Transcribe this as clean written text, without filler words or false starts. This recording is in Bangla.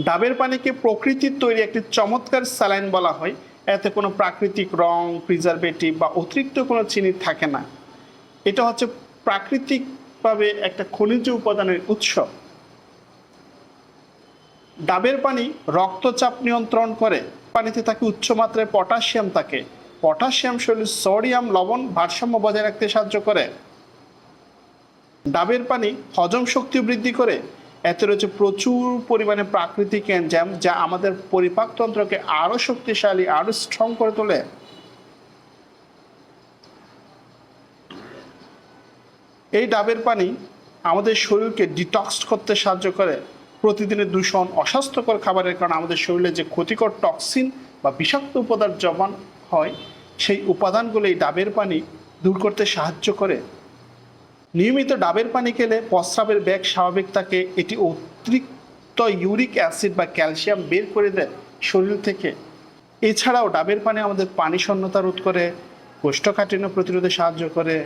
ডাবের পানিকে প্রকৃতির তৈরি একটি চমৎকার স্যালাইন বলা হয়। এতে কোনো প্রাকৃতিক রং, প্রিজারভেটিভ বা অতিরিক্ত কোনো চিনি থাকে না। এটা হচ্ছে প্রাকৃতিকভাবে একটা খনিজ উপাদানের উৎস। ডাবের পানি রক্তচাপ নিয়ন্ত্রণ করে। পানিতে থাকে উচ্চ মাত্রায় পটাশিয়াম থাকে। পটাশিয়াম শরীরে সোডিয়াম লবণ ভারসাম্য বজায় রাখতে সাহায্য করে। ডাবের পানি হজম শক্তি বৃদ্ধি করে। এতে রয়েছে প্রচুর পরিমাণে প্রাকৃতিক এনজাইম, যা আমাদের পরিপাকতন্ত্রকে আরো শক্তিশালী, আরো স্ট্রং করে তোলে। এই ডাবের পানি আমাদের শরীরকে ডিটক্স করতে সাহায্য করে। প্রতিদিনের দূষণ, অস্বাস্থ্যকর খাবারের কারণে আমাদের শরীরে যে ক্ষতিকর টক্সিন বা বিষাক্ত উপাদান জমা হয়, সেই উপাদানগুলো এই ডাবের পানি দূর করতে সাহায্য করে। নিয়মিত ডাবের পানি খেলে প্রস্রাবের বেগ স্বাভাবিক থাকে। এটি অতিরিক্ত ইউরিক অ্যাসিড বা ক্যালসিয়াম বের করে দেয় শরীর থেকে। এছাড়াও ডাবের পানি আমাদের পানি শূন্যতা রোধ করে, কোষ্ঠকাঠিন্য প্রতিরোধে সাহায্য করে।